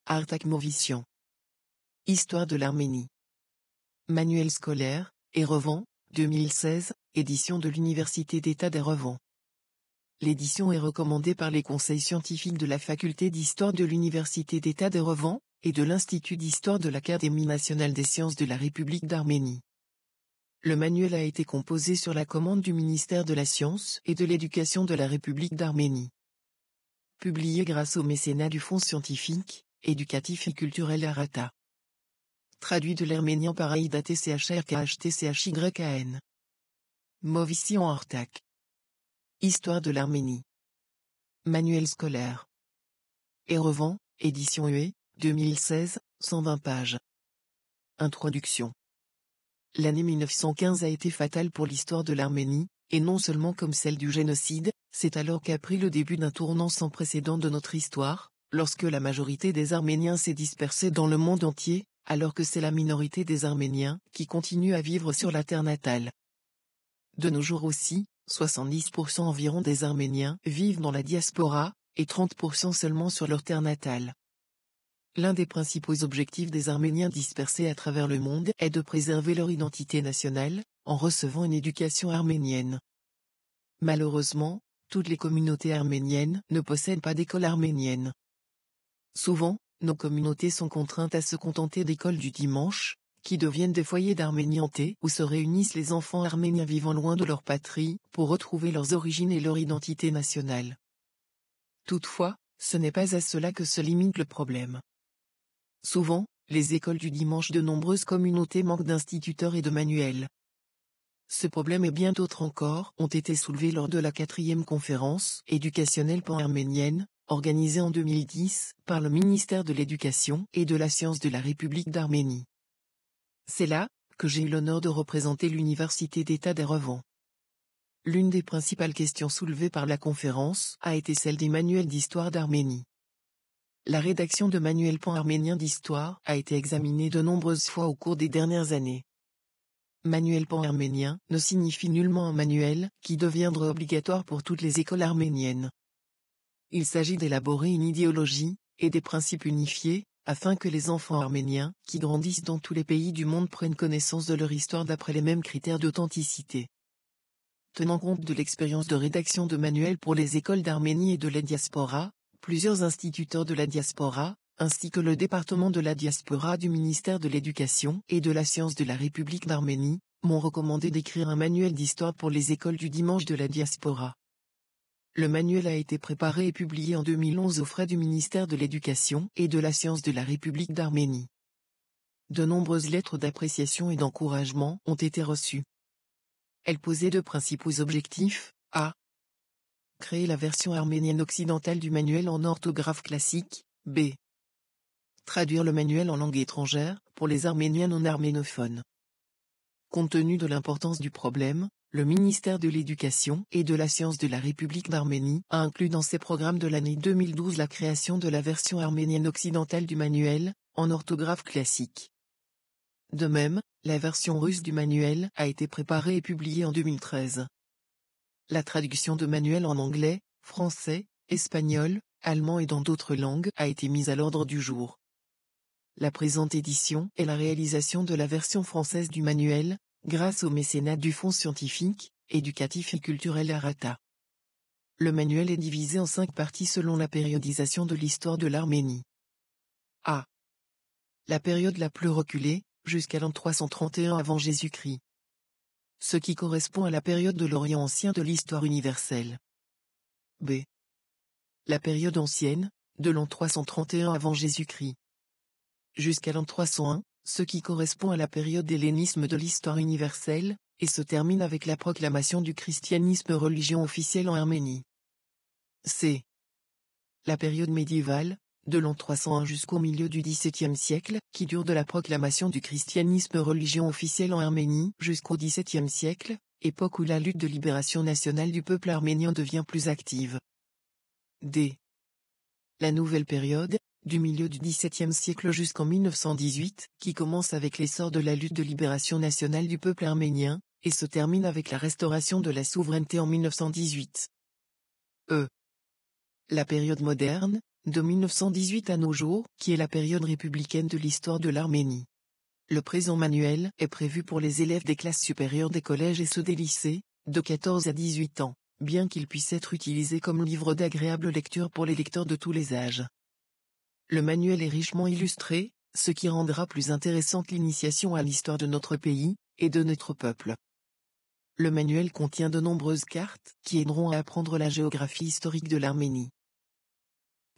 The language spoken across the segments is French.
Artak Movissian. Histoire de l'Arménie. Manuel scolaire, Erevan, 2016, édition de l'Université d'État d'Erevan. L'édition est recommandée par les conseils scientifiques de la Faculté d'Histoire de l'Université d'État d'Erevan, et de l'Institut d'Histoire de l'Académie nationale des sciences de la République d'Arménie. Le manuel a été composé sur la commande du ministère de la Science et de l'Éducation de la République d'Arménie. Publié grâce au mécénat du Fonds scientifique, éducatif et culturel Arata. Traduit de l'arménien par Aïda TCHRKHTCHYAN. Movissian Artak. Histoire de l'Arménie. Manuel scolaire. Erevan, édition UE, 2016, 120 pages. Introduction. L'année 1915 a été fatale pour l'histoire de l'Arménie, et non seulement comme celle du génocide, c'est alors qu'a pris le début d'un tournant sans précédent de notre histoire, lorsque la majorité des Arméniens s'est dispersée dans le monde entier, alors que c'est la minorité des Arméniens qui continue à vivre sur la terre natale. De nos jours aussi, 70% environ des Arméniens vivent dans la diaspora, et 30% seulement sur leur terre natale. L'un des principaux objectifs des Arméniens dispersés à travers le monde est de préserver leur identité nationale, en recevant une éducation arménienne. Malheureusement, toutes les communautés arméniennes ne possèdent pas d'école arménienne. Souvent, nos communautés sont contraintes à se contenter d'écoles du dimanche, qui deviennent des foyers d'arménianté où se réunissent les enfants arméniens vivant loin de leur patrie, pour retrouver leurs origines et leur identité nationale. Toutefois, ce n'est pas à cela que se limite le problème. Souvent, les écoles du dimanche de nombreuses communautés manquent d'instituteurs et de manuels. Ce problème et bien d'autres encore ont été soulevés lors de la 4e conférence éducationnelle pan-arménienne, organisée en 2010 par le ministère de l'Éducation et de la Science de la République d'Arménie. C'est là que j'ai eu l'honneur de représenter l'Université d'État d'Erevan. L'une des principales questions soulevées par la conférence a été celle des manuels d'histoire d'Arménie. La rédaction de manuels pan-arméniens d'histoire a été examinée de nombreuses fois au cours des dernières années. Manuel pan-arménien ne signifie nullement un manuel qui deviendra obligatoire pour toutes les écoles arméniennes. Il s'agit d'élaborer une idéologie et des principes unifiés, afin que les enfants arméniens qui grandissent dans tous les pays du monde prennent connaissance de leur histoire d'après les mêmes critères d'authenticité. Tenant compte de l'expérience de rédaction de manuels pour les écoles d'Arménie et de la diaspora, plusieurs instituteurs de la diaspora, ainsi que le département de la diaspora du ministère de l'Éducation et de la Science de la République d'Arménie, m'ont recommandé d'écrire un manuel d'histoire pour les écoles du dimanche de la diaspora. Le manuel a été préparé et publié en 2011 aux frais du ministère de l'Éducation et de la Science de la République d'Arménie. De nombreuses lettres d'appréciation et d'encouragement ont été reçues. Elles posaient deux principaux objectifs, a. Créer la version arménienne occidentale du manuel en orthographe classique, b. Traduire le manuel en langue étrangère, pour les Arméniens non arménophones. Compte tenu de l'importance du problème, le ministère de l'Éducation et de la Science de la République d'Arménie a inclus dans ses programmes de l'année 2012 la création de la version arménienne occidentale du manuel, en orthographe classique. De même, la version russe du manuel a été préparée et publiée en 2013. La traduction de manuels en anglais, français, espagnol, allemand et dans d'autres langues a été mise à l'ordre du jour. La présente édition est la réalisation de la version française du manuel, grâce au mécénat du Fonds scientifique, éducatif et culturel Arata. Le manuel est divisé en 5 parties selon la périodisation de l'histoire de l'Arménie. A. La période la plus reculée, jusqu'à l'an 331 avant Jésus-Christ. Ce qui correspond à la période de l'Orient ancien de l'histoire universelle. B. La période ancienne, de l'an 331 avant Jésus-Christ. Jusqu'à l'an 301, ce qui correspond à la période d'hellénisme de l'histoire universelle, et se termine avec la proclamation du christianisme religion officielle en Arménie. C. La période médiévale, de l'an 301 jusqu'au milieu du XVIIe siècle, qui dure de la proclamation du christianisme religion officielle en Arménie jusqu'au XVIIe siècle, époque où la lutte de libération nationale du peuple arménien devient plus active. D. La nouvelle période, du milieu du XVIIe siècle jusqu'en 1918, qui commence avec l'essor de la lutte de libération nationale du peuple arménien, et se termine avec la restauration de la souveraineté en 1918. E. La période moderne, de 1918 à nos jours, qui est la période républicaine de l'histoire de l'Arménie. Le présent manuel est prévu pour les élèves des classes supérieures des collèges et ceux des lycées, de 14 à 18 ans, bien qu'il puisse être utilisé comme livre d'agréable lecture pour les lecteurs de tous les âges. Le manuel est richement illustré, ce qui rendra plus intéressante l'initiation à l'histoire de notre pays, et de notre peuple. Le manuel contient de nombreuses cartes qui aideront à apprendre la géographie historique de l'Arménie.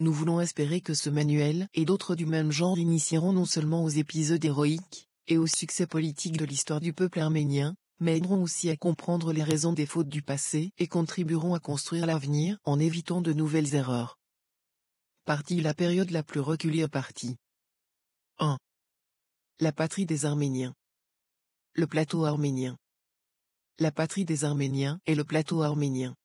Nous voulons espérer que ce manuel et d'autres du même genre l'initieront non seulement aux épisodes héroïques et aux succès politiques de l'histoire du peuple arménien, mais aideront aussi à comprendre les raisons des fautes du passé et contribueront à construire l'avenir en évitant de nouvelles erreurs. Partie la période la plus reculée partie. 1. La patrie des Arméniens. Le plateau arménien. La patrie des Arméniens est le plateau arménien.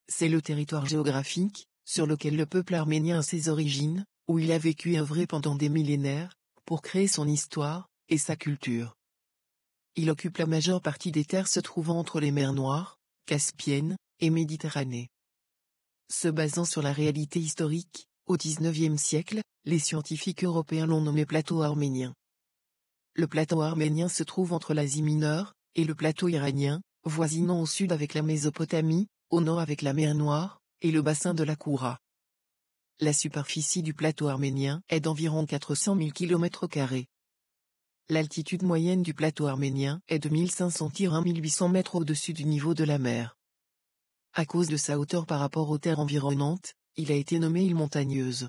C'est le territoire géographique sur lequel le peuple arménien a ses origines, où il a vécu et œuvré pendant des millénaires, pour créer son histoire et sa culture. Il occupe la majeure partie des terres se trouvant entre les mers Noires, Caspienne et Méditerranée. Se basant sur la réalité historique, au XIXe siècle, les scientifiques européens l'ont nommé plateau arménien. Le plateau arménien se trouve entre l'Asie mineure et le plateau iranien, voisinant au sud avec la Mésopotamie, au nord avec la mer Noire et le bassin de la Koura. La superficie du plateau arménien est d'environ 400 000 km². L'altitude moyenne du plateau arménien est de 1500–1800 mètres au-dessus du niveau de la mer. À cause de sa hauteur par rapport aux terres environnantes, il a été nommé île montagneuse.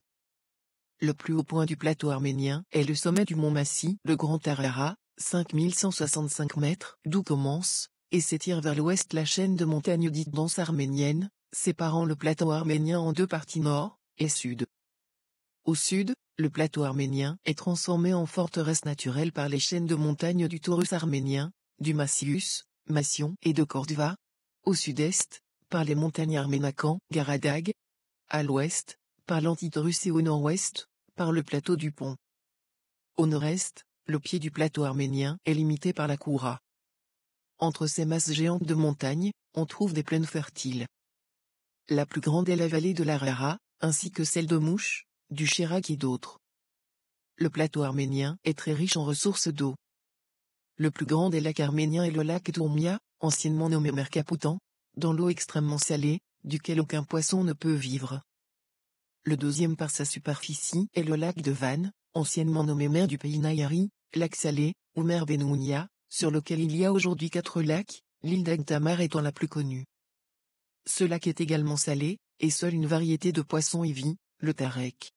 Le plus haut point du plateau arménien est le sommet du mont Massi, le Grand Ararat, 5165 mètres, d'où commence, et s'étire vers l'ouest la chaîne de montagnes dite dense arménienne, séparant le plateau arménien en deux parties nord et sud. Au sud, le plateau arménien est transformé en forteresse naturelle par les chaînes de montagnes du Taurus arménien, du Massius, Massion et de Cordova. Au sud-est, par les montagnes Arménakan, Garadag. À l'ouest, par l'Antitaurus et au nord-ouest, par le plateau du Pont. Au nord-est, le pied du plateau arménien est limité par la Koura. Entre ces masses géantes de montagnes, on trouve des plaines fertiles. La plus grande est la vallée de l'Ararat, ainsi que celle de Mouche, du Chirac et d'autres. Le plateau arménien est très riche en ressources d'eau. Le plus grand des lacs arméniens est le lac Tourmia, anciennement nommé mer Kapoutan, dans l'eau extrêmement salée, duquel aucun poisson ne peut vivre. Le deuxième par sa superficie est le lac de Van, anciennement nommé mer du pays Nayari, lac salé, ou mer Benounia, sur lequel il y a aujourd'hui 4 lacs, l'île d'Agtamar étant la plus connue. Ce lac est également salé, et seule une variété de poissons y vit, le tarek.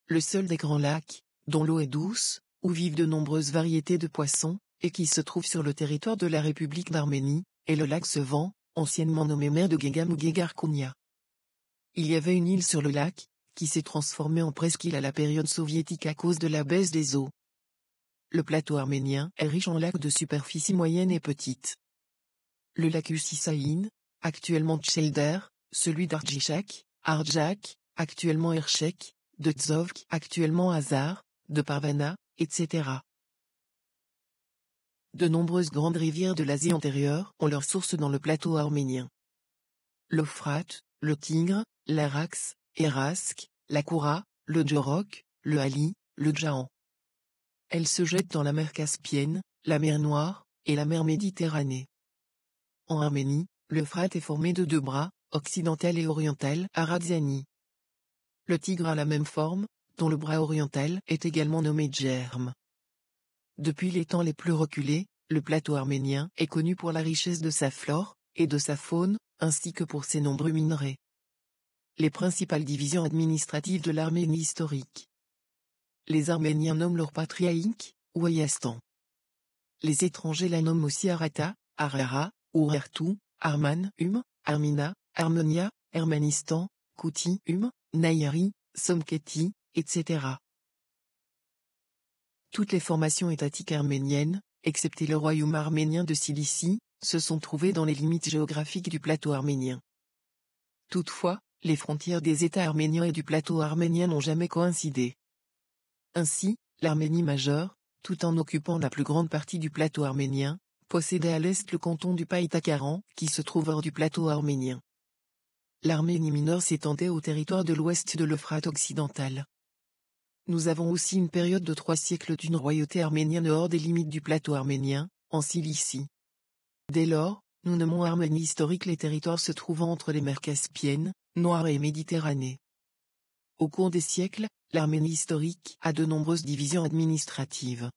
Le seul des grands lacs, dont l'eau est douce, où vivent de nombreuses variétés de poissons, et qui se trouve sur le territoire de la République d'Arménie, est le lac Sevan, anciennement nommé mer de Guégam ou Guégarkounia. Il y avait une île sur le lac, qui s'est transformée en presqu'île à la période soviétique à cause de la baisse des eaux. Le plateau arménien est riche en lacs de superficie moyenne et petite. Le lac Ussisaïn, actuellement Tchelder, celui d'Ardjishak, Ardjak, actuellement Erchek, de Tzovk, actuellement Hazar, de Parvana, etc. De nombreuses grandes rivières de l'Asie antérieure ont leur source dans le plateau arménien. L'Euphrate, le Tigre, l'Arax, Erask, la Koura, le Djorok, le Ali, le Djahan. Elles se jettent dans la mer Caspienne, la mer Noire, et la mer Méditerranée. En Arménie, l'Euphrate est formé de 2 bras, occidental et oriental, Aradziani. Le Tigre a la même forme, dont le bras oriental est également nommé Djerm. Depuis les temps les plus reculés, le plateau arménien est connu pour la richesse de sa flore et de sa faune, ainsi que pour ses nombreux minerais. Les principales divisions administratives de l'Arménie historique. Les Arméniens nomment leur patriaïque, ou Ayastan. Les étrangers la nomment aussi Arata, Arara, Urartu, Arman, Armina, Armenia, Hermanistan, Kouti, Nayari, Somketi, etc. Toutes les formations étatiques arméniennes, excepté le royaume arménien de Cilicie, se sont trouvées dans les limites géographiques du plateau arménien. Toutefois, les frontières des États arméniens et du plateau arménien n'ont jamais coïncidé. Ainsi, l'Arménie majeure, tout en occupant la plus grande partie du plateau arménien, possédait à l'est le canton du Païtakaran, qui se trouve hors du plateau arménien. l'Arménie mineure s'étendait au territoire de l'ouest de l'Euphrate occidental. Nous avons aussi une période de 3 siècles d'une royauté arménienne hors des limites du plateau arménien, en Cilicie. Dès lors, nous nommons Arménie historique les territoires se trouvant entre les mers Caspiennes, Noire et Méditerranée. Au cours des siècles, l'Arménie historique a de nombreuses divisions administratives.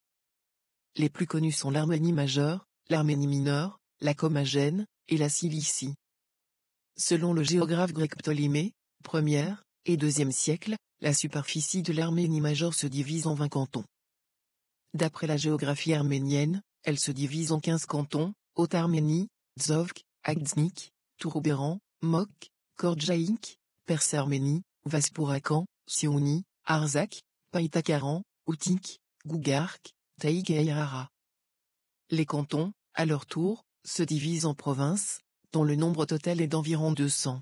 Les plus connues sont l'Arménie majeure, l'Arménie mineure, la Commagène, et la Cilicie. Selon le géographe grec Ptolémée, 1er et 2e siècle, la superficie de l'Arménie majeure se divise en 20 cantons. D'après la géographie arménienne, elle se divise en 15 cantons, Haute-Arménie, Dzovk, Agdznik, Tourouberan, Mok, Kordjaïk, Perse-Arménie, Vaspurakan, Siouni, Arzak, Païtakaran, Outik, Gougark, Taïg et Aïrara. Les cantons, à leur tour, se divisent en provinces, dont le nombre total est d'environ 200.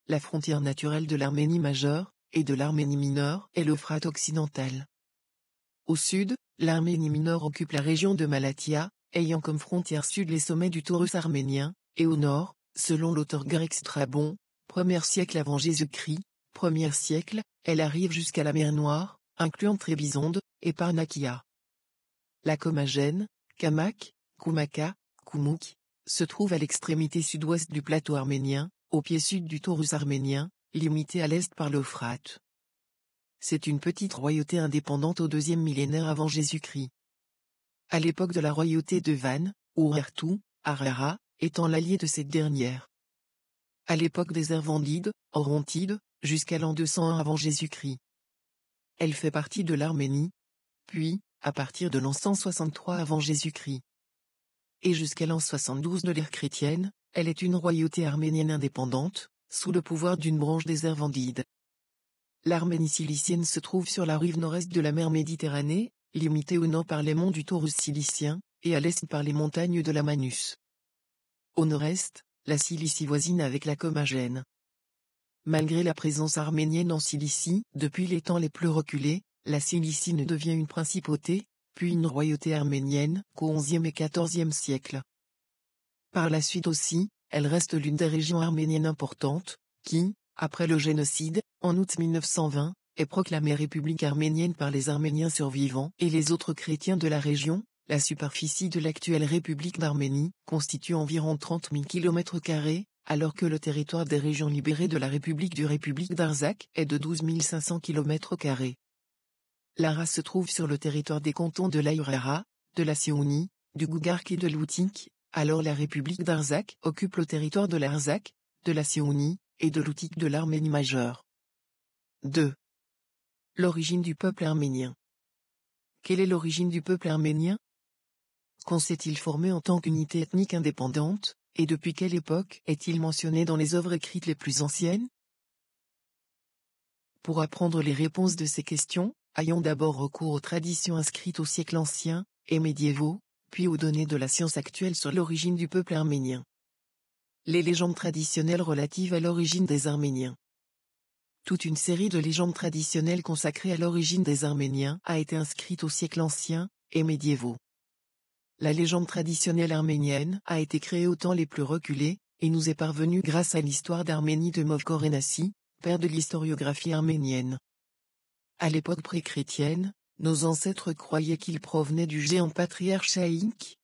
La frontière naturelle de l'Arménie majeure, et de l'Arménie mineure, est l'Euphrate occidental. Au sud, l'Arménie mineure occupe la région de Malatya, ayant comme frontière sud les sommets du Taurus arménien, et au nord, selon l'auteur grec Strabon, 1er siècle avant Jésus-Christ, 1er siècle, elle arrive jusqu'à la mer Noire, incluant Trébizonde, et Parnakia. La Commagène, Kamak, Koumaka, Koumouk, se trouve à l'extrémité sud-ouest du plateau arménien, au pied sud du Taurus arménien, limité à l'est par l'Euphrate. C'est une petite royauté indépendante au 2e millénaire avant Jésus-Christ. À l'époque de la royauté de Van, Urartu, Arara, étant l'allié de cette dernière. À l'époque des Ervandides, Orontides, jusqu'à l'an 201 avant Jésus-Christ. Elle fait partie de l'Arménie, puis, à partir de l'an 163 avant Jésus-Christ. Et jusqu'à l'an 72 de l'ère chrétienne, elle est une royauté arménienne indépendante, sous le pouvoir d'une branche des Ervandides. L'Arménie cilicienne se trouve sur la rive nord-est de la mer Méditerranée, limitée au nord par les monts du Taurus cilicien, et à l'est par les montagnes de la Manus. Au nord-est, la Cilicie voisine avec la Commagène. Malgré la présence arménienne en Cilicie, depuis les temps les plus reculés, la Cilicie ne devient une principauté, puis une royauté arménienne, qu'au XIe et XIVe siècle. Par la suite aussi, elle reste l'une des régions arméniennes importantes, qui, après le génocide, en août 1920, est proclamée République arménienne par les Arméniens survivants et les autres chrétiens de la région. La superficie de l'actuelle République d'Arménie constitue environ 30 000 km², alors que le territoire des régions libérées de la République d'Artsakh est de 12 500 km². L'Ara se trouve sur le territoire des cantons de l'Aïrara, de la Siouni, du Gougark et de l'Outik, alors la République d'Artsakh occupe le territoire de l'Arzakh, de la Siouni, et de l'Outik de l'Arménie majeure. 2. L'origine du peuple arménien. Quelle est l'origine du peuple arménien? Quand s'est-il formé en tant qu'unité ethnique indépendante, et depuis quelle époque est-il mentionné dans les œuvres écrites les plus anciennes? Pour apprendre les réponses de ces questions, ayons d'abord recours aux traditions inscrites aux siècles anciens et médiévaux, puis aux données de la science actuelle sur l'origine du peuple arménien. Les légendes traditionnelles relatives à l'origine des Arméniens. Toute une série de légendes traditionnelles consacrées à l'origine des Arméniens a été inscrite aux siècles anciens et médiévaux. La légende traditionnelle arménienne a été créée aux temps les plus reculés, et nous est parvenue grâce à l'histoire d'Arménie de Movkorenassi, père de l'historiographie arménienne. À l'époque pré-chrétienne, nos ancêtres croyaient qu'il provenait du géant patriarche Shaïk.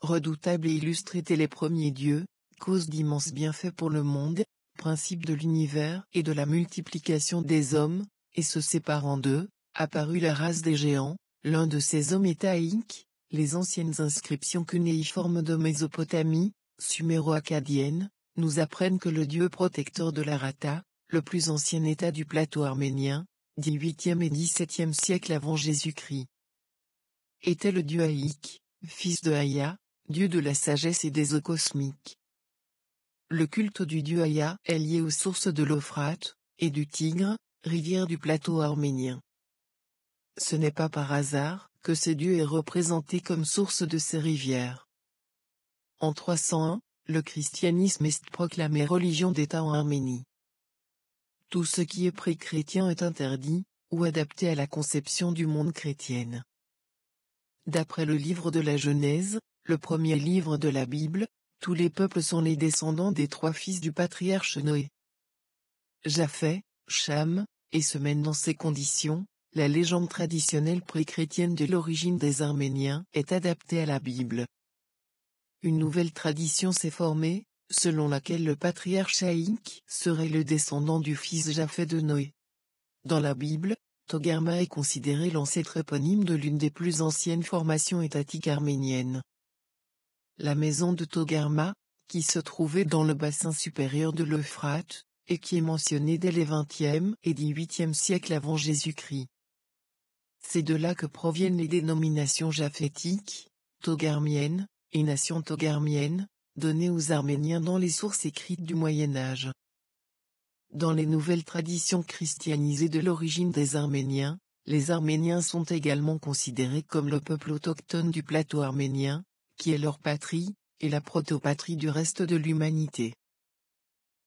Redoutable et illustre étaient les premiers dieux, cause d'immenses bienfaits pour le monde, principe de l'univers et de la multiplication des hommes, et se séparant d'eux, apparut la race des géants. L'un de ces hommes est Aïk. Les anciennes inscriptions cunéiformes de Mésopotamie, suméro-akkadienne, nous apprennent que le dieu protecteur de l'Arata, le plus ancien état du plateau arménien, du 8e et 17e siècle avant Jésus-Christ, était le dieu Aïk, fils de Aya, dieu de la sagesse et des eaux cosmiques. Le culte du dieu Aya est lié aux sources de l'Euphrate, et du Tigre, rivière du plateau arménien. Ce n'est pas par hasard que ce dieu est représenté comme source de ces rivières. En 301, le christianisme est proclamé religion d'État en Arménie. Tout ce qui est pré-chrétien est interdit, ou adapté à la conception du monde chrétienne. D'après le livre de la Genèse, le premier livre de la Bible, tous les peuples sont les descendants des 3 fils du patriarche Noé. Japheth, Cham, et se mène dans ces conditions, la légende traditionnelle pré-chrétienne de l'origine des Arméniens est adaptée à la Bible. Une nouvelle tradition s'est formée, selon laquelle le patriarche Haïk serait le descendant du fils Japheth de Noé. Dans la Bible, Togarma est considéré l'ancêtre éponyme de l'une des plus anciennes formations étatiques arméniennes. La maison de Togarma, qui se trouvait dans le bassin supérieur de l'Euphrate, et qui est mentionnée dès les 20e et 18e siècles avant Jésus-Christ. C'est de là que proviennent les dénominations japhétiques, togarmiennes, et nation togarmienne, données aux Arméniens dans les sources écrites du Moyen Âge. Dans les nouvelles traditions christianisées de l'origine des Arméniens, les Arméniens sont également considérés comme le peuple autochtone du plateau arménien, qui est leur patrie, et la protopatrie du reste de l'humanité.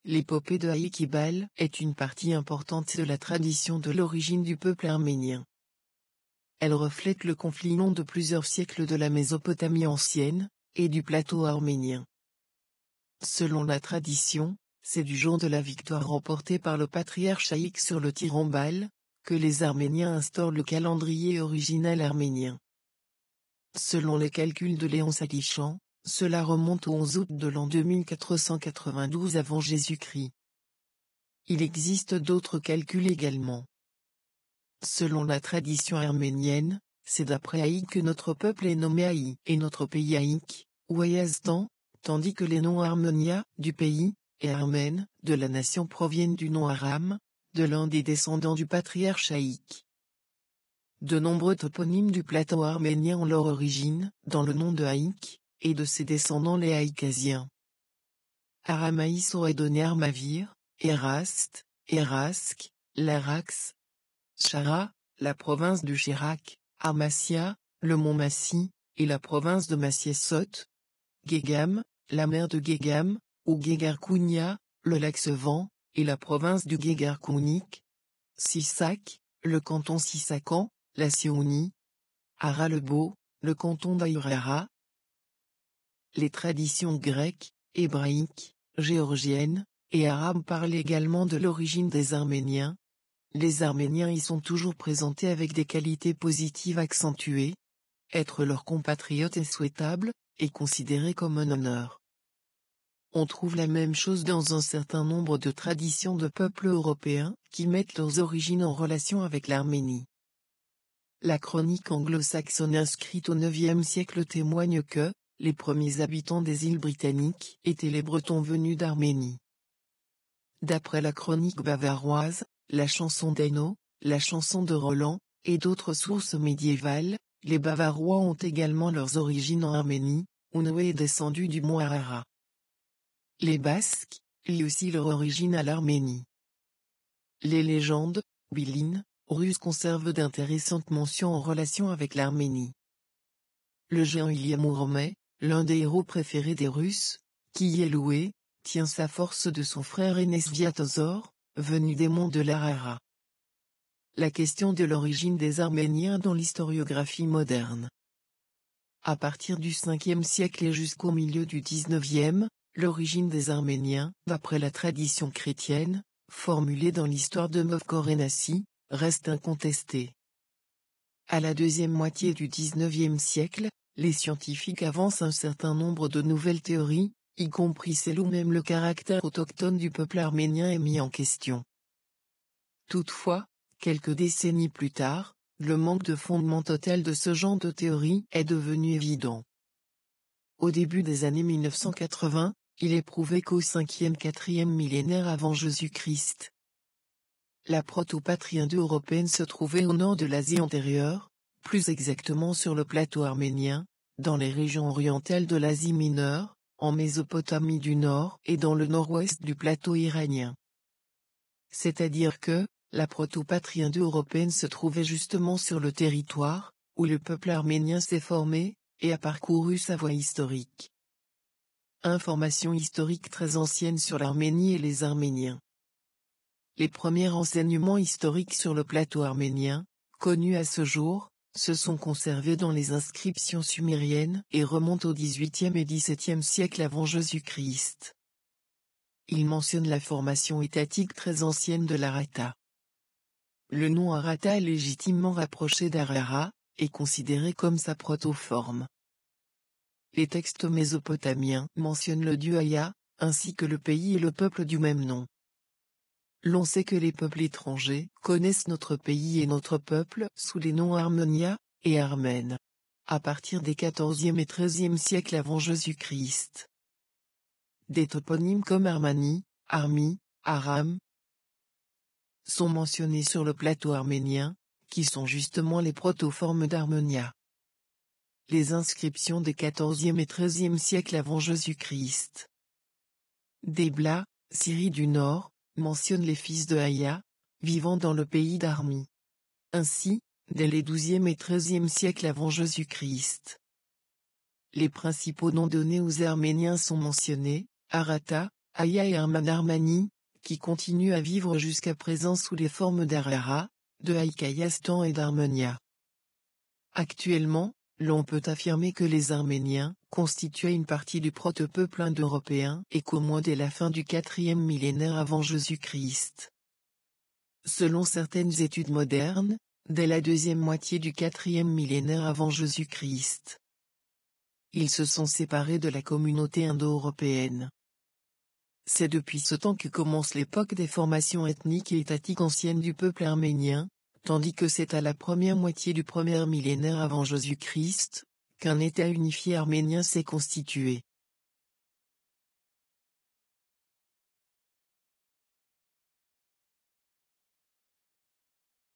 L'épopée de Haïk-Ibal est une partie importante de la tradition de l'origine du peuple arménien. Elle reflète le conflit long de plusieurs siècles de la Mésopotamie ancienne, et du plateau arménien. Selon la tradition, c'est du jour de la victoire remportée par le patriarche Haïk sur le tyran Bal, que les Arméniens instaurent le calendrier original arménien. Selon les calculs de Léon Salichan, cela remonte au 11 août de l'an 2492 avant Jésus-Christ. Il existe d'autres calculs également. Selon la tradition arménienne, c'est d'après Haïk que notre peuple est nommé Haï et notre pays Haïk, ou Ayazdan, tandis que les noms Harmonia, du pays, et Armène, de la nation proviennent du nom Aram, de l'un des descendants du patriarche Haïk. De nombreux toponymes du plateau arménien ont leur origine, dans le nom de Haïk, et de ses descendants les Haïkasiens. Aramaïs aurait donné Armavir, Eraste, Erask, Larax, Chara, la province du Chirac, Armatia, le mont Massi, et la province de Massiessot, Guégam, la mer de Guégam, ou Guégarkounia, le lac Sevan, et la province du Guégarkounik, Sissak, le canton Sissakan, la Siouni, Ara-le-Beau, le canton d'Ayurara. Les traditions grecques, hébraïques, géorgiennes, et arabes parlent également de l'origine des Arméniens. Les Arméniens y sont toujours présentés avec des qualités positives accentuées. Être leur compatriote est souhaitable, et considéré comme un honneur. On trouve la même chose dans un certain nombre de traditions de peuples européens, qui mettent leurs origines en relation avec l'Arménie. La chronique anglo-saxonne inscrite au IXe siècle témoigne que, les premiers habitants des îles britanniques étaient les Bretons venus d'Arménie. D'après la chronique bavaroise, la chanson d'Hainaut, la chanson de Roland, et d'autres sources médiévales, les Bavarois ont également leurs origines en Arménie, où Noé est descendu du mont Ararat. Les Basques, lient aussi leur origine à l'Arménie. Les légendes, bilines, russes conservent d'intéressantes mentions en relation avec l'Arménie. Le géant Ilya Mouromets, l'un des héros préférés des Russes, qui y est loué, tient sa force de son frère Énès Sviatozor, venu des monts de l'Ararat. La question de l'origine des Arméniens dans l'historiographie moderne. À partir du 5e siècle et jusqu'au milieu du 19e, l'origine des Arméniens, d'après la tradition chrétienne, formulée dans l'histoire de Movkor-Hénassy, reste incontestée. À la deuxième moitié du 19e siècle, les scientifiques avancent un certain nombre de nouvelles théories, y compris celle où même le caractère autochtone du peuple arménien est mis en question. Toutefois, quelques décennies plus tard, le manque de fondement total de ce genre de théorie est devenu évident. Au début des années 1980, il est prouvé qu'au 5e-4e millénaire avant Jésus-Christ, la protopatrie indo-européenne se trouvait au nord de l'Asie antérieure, plus exactement sur le plateau arménien, dans les régions orientales de l'Asie mineure, en Mésopotamie du Nord et dans le nord-ouest du plateau iranien. C'est-à-dire que, la protopatrie indo-européenne se trouvait justement sur le territoire, où le peuple arménien s'est formé, et a parcouru sa voie historique. Information historique très ancienne sur l'Arménie et les Arméniens. Les premiers renseignements historiques sur le plateau arménien, connus à ce jour, se sont conservés dans les inscriptions sumériennes et remontent au XVIIIe et XVIIe siècle avant Jésus-Christ. Il mentionne la formation étatique très ancienne de l'Harappa. Le nom Harappa est légitimement rapproché d'Harara, et considéré comme sa protoforme. Les textes mésopotamiens mentionnent le dieu Aya, ainsi que le pays et le peuple du même nom. L'on sait que les peuples étrangers connaissent notre pays et notre peuple sous les noms Harmonia et Armène, à partir des XIVe et XIIIe siècles avant Jésus-Christ. Des toponymes comme Armani, Armi, Aram sont mentionnés sur le plateau arménien, qui sont justement les protoformes d'Harmonia. Les inscriptions des XIVe et XIIIe siècles avant Jésus-Christ. Débla, Syrie du Nord, mentionne les fils de Aya, vivant dans le pays d'Armi. Ainsi, dès les XIIe et XIIIe siècles avant Jésus-Christ. Les principaux noms donnés aux Arméniens sont mentionnés, Harappa, Aya et Armani, qui continuent à vivre jusqu'à présent sous les formes d'Harara, de Haïkayastan et d'Armenia. Actuellement, l'on peut affirmer que les Arméniens constituaient une partie du proto-peuple indo-européen et qu'au moins dès la fin du IVe millénaire avant Jésus-Christ. Selon certaines études modernes, dès la deuxième moitié du IVe millénaire avant Jésus-Christ. Ils se sont séparés de la communauté indo-européenne. C'est depuis ce temps que commence l'époque des formations ethniques et étatiques anciennes du peuple arménien, tandis que c'est à la première moitié du premier millénaire avant Jésus-Christ, qu'un État unifié arménien s'est constitué.